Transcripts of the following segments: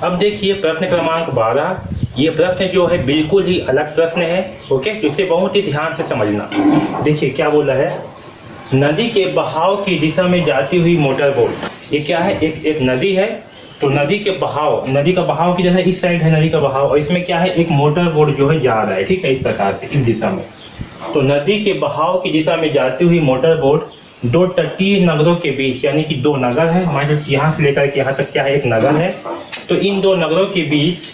अब देखिए प्रश्न क्रमांक 12। ये प्रश्न जो है बिल्कुल ही अलग प्रश्न है। ओके, तो इसे बहुत ही ध्यान से समझना। देखिए क्या बोला है, नदी के बहाव की दिशा में जाती हुई मोटर बोट। ये क्या है, एक नदी है, तो नदी का बहाव की जैसे इस साइड है नदी का बहाव, और इसमें क्या है, एक मोटर बोट जो है जा रहा है, ठीक है, इस प्रकार से इस दिशा में। तो नदी के बहाव की दिशा में जाती हुई मोटर बोट दो तटीय नगरों के बीच, यानी कि दो नगर है, मान लो यहाँ से लेकर के यहाँ तक क्या है, एक नगर है, तो इन दो नगरों के बीच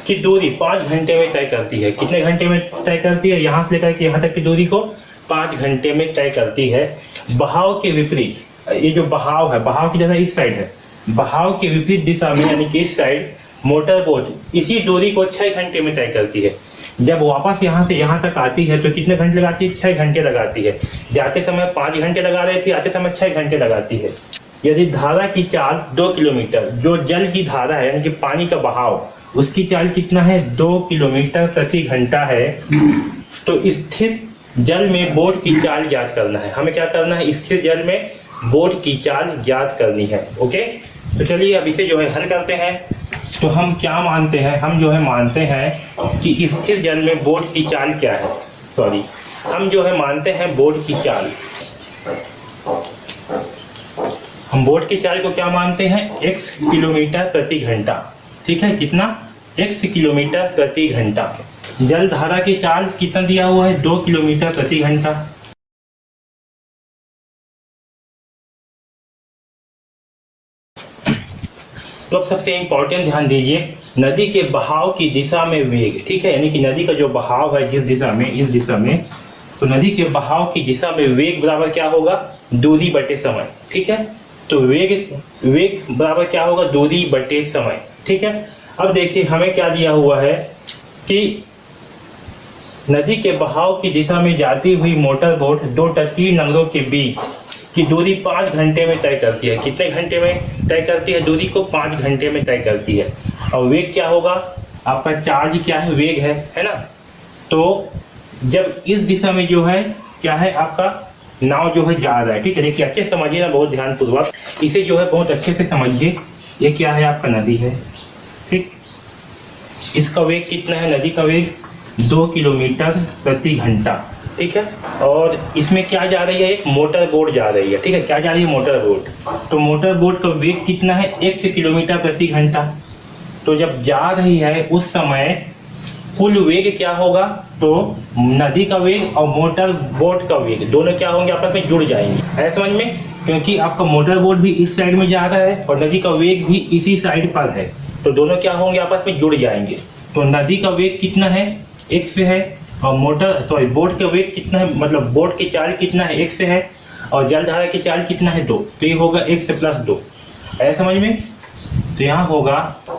की दूरी 5 घंटे में तय करती है। कितने घंटे में तय करती है, यहाँ से लेकर के यहाँ तक की दूरी को 5 घंटे में तय करती है। बहाव के विपरीत, ये जो बहाव है, बहाव की जगह इस साइड है, बहाव के विपरीत दिशा में यानी कि इस साइड मोटर बोट इसी दूरी को 6 घंटे में तय करती है। जब वापस यहाँ से यहाँ तक आती है तो कितने घंटे लगाती है, 6 घंटे लगाती है। जाते समय 5 घंटे लगा रही थी, आते समय 6 घंटे लगाती है। यदि धारा की चाल 2 किलोमीटर, जो जल की धारा है यानी कि पानी का बहाव, उसकी चाल कितना है, 2 किलोमीटर प्रति घंटा है, तो स्थिर जल में बोट की चाल ज्ञात करना है। हमें क्या करना है, स्थिर जल में बोट की चाल ज्ञात करनी है। ओके, तो चलिए अब इसे जो है हल करते हैं। तो हम क्या मानते हैं, हम जो है मानते हैं कि स्थिर जल में बोट की चाल क्या है, हम जो है मानते हैं बोट की चाल, हम बोट की चाल को क्या मानते हैं, x किलोमीटर प्रति घंटा। ठीक है, कितना, x किलोमीटर प्रति घंटा। जल धारा की चाल कितना दिया हुआ है, 2 किलोमीटर प्रति घंटा। तो अब सबसे इंपॉर्टेंट ध्यान दीजिए, नदी के बहाव की दिशा में वेग, ठीक है, यानी कि नदी का जो बहाव है जिस दिशा में, इस दिशा में, तो नदी के बहाव की दिशा में वेग बराबर क्या होगा, दूरी बटे समय। ठीक है, तो वेग बराबर क्या होगा, दूरी बटे समय। ठीक है, अब देखिए हमें क्या दिया हुआ है कि नदी के बहाव की दिशा में जाती हुई मोटर बोट दो तटीय नगरों के बीच की दूरी 5 घंटे में तय करती है। कितने घंटे में तय करती है, दूरी को 5 घंटे में तय करती है। और वेग क्या होगा, आपका चार्ज क्या है, वेग है ना। तो जब इस दिशा में जो है क्या है, आपका नाव जो है जा रहा है। ठीक है, देखिए अच्छे समझिए ना, बहुत ध्यान पूर्वक इसे जो है बहुत अच्छे से समझिए। ये क्या है, आपका नदी है, ठीक, इसका वेग कितना है, नदी का वेग 2 किलोमीटर प्रति घंटा। ठीक है, और इसमें क्या जा रही है, एक मोटर बोट जा रही है। ठीक है, क्या जा रही है, मोटर बोट। तो मोटर बोट का वेग कितना है, 1 किलोमीटर प्रति घंटा। तो जब जा रही है उस समय कुल वेग क्या होगा, तो नदी का वेग और मोटर बोट का वेग दोनों क्या होंगे, आपस में जुड़ जाएंगे। है समझ में, क्योंकि आपका मोटर बोट भी इस साइड में जा रहा है और नदी का वेग भी इसी साइड पर है, तो दोनों क्या होंगे, आपस में जुड़ जाएंगे। तो नदी का वेग कितना है, 1 से है, और बोट का वेग कितना है, मतलब बोट की चाल कितना है, 1 से है, और जलधारा की चाल कितना है, 2। तो ये होगा 1 से प्लस 2। है समझ में, तो यहाँ होगा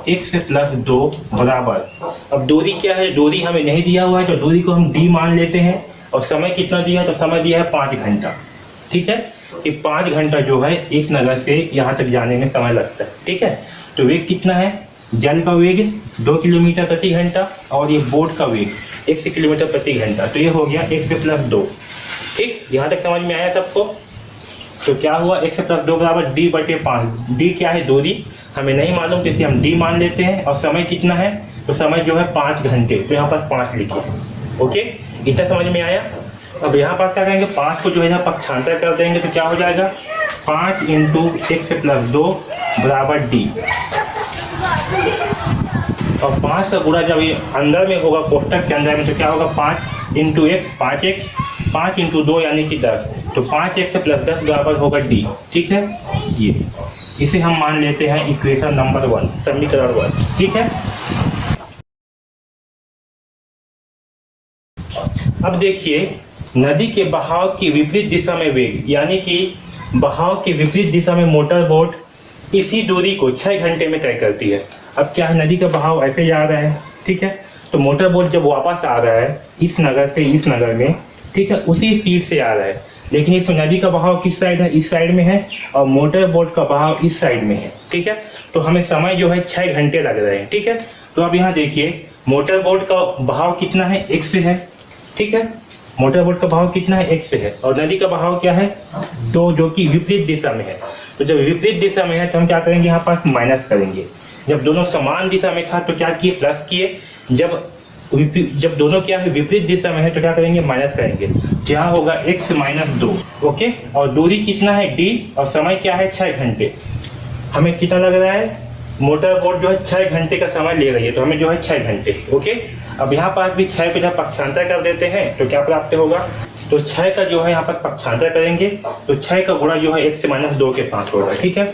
1 से प्लस 2 बराबर, अब दूरी क्या है, दूरी हमें नहीं दिया हुआ है तो दूरी को हम d मान लेते हैं, और समय कितना दिया है, तो समय दिया है 5 घंटा। ठीक है, कि 5 घंटा जो है एक नगर से यहाँ तक जाने में समय लगता है। ठीक है, तो वेग कितना है, जल का वेग 2 किलोमीटर प्रति घंटा, और ये बोट का वेग 1 किलोमीटर प्रति घंटा। तो ये हो गया 1 से प्लस 2। ठीक, यहाँ तक समझ में आया सबको। तो क्या हुआ, 1 से प्लस 2 बराबर d बटे 5। d क्या है, दूरी हमें नहीं मालूम, तो इसे हम d मान लेते हैं। और समय कितना है, तो समय जो है 5 घंटे, तो यहाँ पर 5 लिखिए। ओके, इतना समझ में आया। अब यहाँ पर क्या करेंगे, 5 को जो है पक्षांतर कर देंगे, तो क्या हो जाएगा, 5 × 1 से प्लस 2 बराबर d, और 5 का गुणा जब ये अंदर में होगा कोष्टक के अंदर में, तो क्या होगा, 5 × x 5x, 5 × 2 यानी कि 10, तो 5x प्लस 10 बराबर होगा d। ठीक है, ये इसे हम मान लेते हैं इक्वेशन नंबर 1, समीकरण 1। ठीक है, अब देखिए नदी के बहाव की विपरीत दिशा में वेग, यानी कि बहाव की विपरीत दिशा में मोटर बोट इसी दूरी को 6 घंटे में तय करती है। अब क्या है, नदी का बहाव ऐसे जा रहा है, ठीक है, तो मोटर बोट जब वापस आ रहा है इस नगर से इस नगर में, ठीक है, उसी स्पीड से आ रहा है, लेकिन इसमें नदी का बहाव किस साइड है, इस साइड में है, और मोटर बोट का बहाव इस साइड में है। ठीक है, तो हमें समय जो है 6 घंटे लग रहे हैं। ठीक है, तो अब यहाँ देखिए मोटर बोट का बहाव कितना है, 1 से है। ठीक है, मोटर बोट का बहाव कितना है, 1 से है, और नदी का बहाव क्या है, 2, जो कि विपरीत दिशा में है। तो जब विपरीत दिशा में है तो हम क्या करेंगे, यहाँ पास माइनस करेंगे, जब दोनों समान दिशा में था तो क्या किए, प्लस किए। जब दोनों क्या है, विपरीत दिशा में है तो क्या करेंगे, माइनस करेंगे। यहाँ होगा x माइनस 2। ओके, और दूरी कितना है d, और समय क्या है 6 घंटे। हमें कितना लग रहा है, मोटर बोट जो है 6 घंटे का समय ले रही है, तो हमें जो है 6 घंटे। ओके, अब यहाँ पास भी 6 को जब पक्षांतर कर देते हैं तो क्या प्राप्त होगा, तो 6 का जो है यहाँ पर पक्षांतर करेंगे तो 6 का गुणा जो है x माइनस 2 के साथ होगा। ठीक है,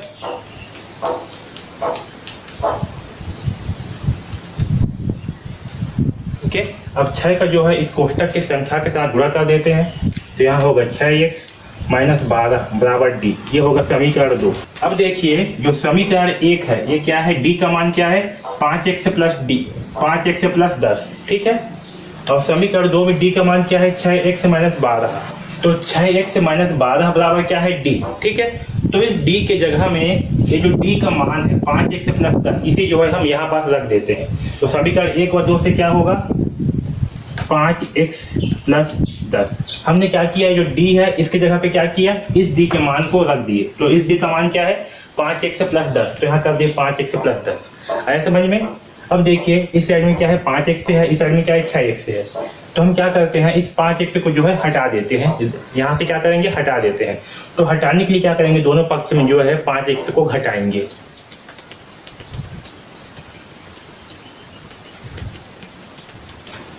ओके, अब 6 का जो है इस कोष्टक की संख्या के साथ गुणा कर देते हैं तो यहाँ होगा 6x माइनस 12 बराबर d। ये होगा समीकरण 2। अब देखिए जो समीकरण 1 है ये क्या है, d का मान क्या है 5x plus d, 5x plus 10। ठीक है, और समीकरण 2 में d का मान क्या है 6x माइनस 12, तो 6x माइनस 12 बराबर क्या है d। ठीक है, तो इस d के जगह में ये जो d का मान है 5x प्लस 10, इसे जो है हम यहाँ पास रख देते हैं। तो समीकरण 1 और 2 से क्या होगा, 5x प्लस 10। हमने क्या किया, जो d है इसके जगह पे क्या किया, इस d के मान को रख दिए। तो इस d का मान क्या है 5x प्लस 10, तो यहाँ कर दिए 5x प्लस 10। आया समझ में। अब देखिए इस साइड में क्या है 5x है, इस साइड में क्या है 6x है। तो हम क्या करते हैं, इस 5x को जो है हटा देते हैं, यहाँ से क्या करेंगे, हटा देते हैं। तो हटाने के लिए क्या करेंगे, दोनों पक्ष में जो है 5x को घटाएंगे।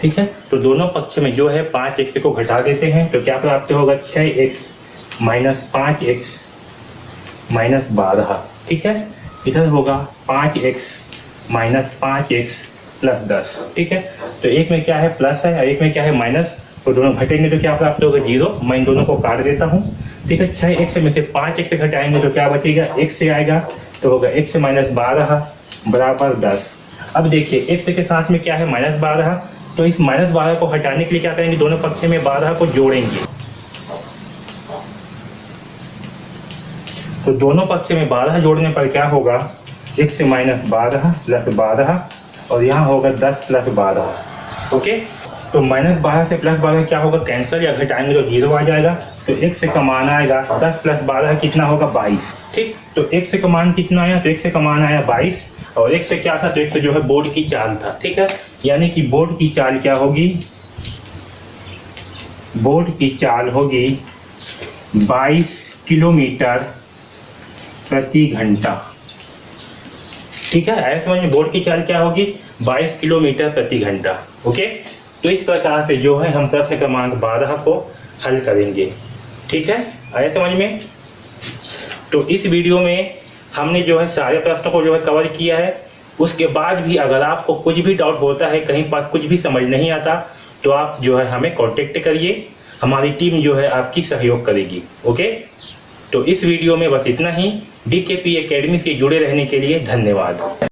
ठीक है, तो दोनों पक्ष में जो है 5x को घटा देते हैं तो क्या प्राप्त होगा, 6x माइनस 5x माइनस 12। ठीक है, इधर होगा 5x माइनस 5x प्लस 10। ठीक है, तो एक में क्या है प्लस है और एक में क्या है माइनस, तो दोनों घटेंगे तो क्या प्राप्त होगा 0। मैं इन दोनों को काट देता हूँ। ठीक है, 6x में से 5x घटाएंगे तो क्या बचेगा, x से आएगा, तो होगा x माइनस 12 बराबर 10। अब देखिए x के साथ में क्या है माइनस 12, तो इस माइनस 12 को हटाने के लिए क्या करेंगे, दोनों पक्ष में 12 को जोड़ेंगे। तो दोनों पक्ष में 12 जोड़ने पर क्या होगा, x माइनस 12 प्लस 12, और यहाँ होगा 10 प्लस 12। ओके, तो माइनस 12 से प्लस 12 क्या होगा, कैंसिल या घटाएंगे तो 0 आ जाएगा। तो x का मान आएगा 10 प्लस 12 कितना होगा 22। ठीक, तो x का मान कितना आया, तो x का मान आया 22, और x से क्या था, तो x से जो है बोर्ड की चाल था। ठीक है, यानी कि बोर्ड की चाल क्या होगी, बोर्ड की चाल होगी 22 किलोमीटर प्रति घंटा। ठीक है, ऐसे समझ में, बोर्ड की चाल क्या होगी 22 किलोमीटर प्रति घंटा। ओके, तो इस प्रकार से जो है हम प्रश्न क्रमांक 12 को हल करेंगे। ठीक है, आया समझ में। तो इस वीडियो में हमने जो है सारे प्रश्नों को जो है कवर किया है। उसके बाद भी अगर आपको कुछ भी डाउट होता है, कहीं पर कुछ भी समझ नहीं आता, तो आप जो है हमें कांटेक्ट करिए, हमारी टीम जो है आपकी सहयोग करेगी। ओके, तो इस वीडियो में बस इतना ही। DKP एकेडमी से जुड़े रहने के लिए धन्यवाद।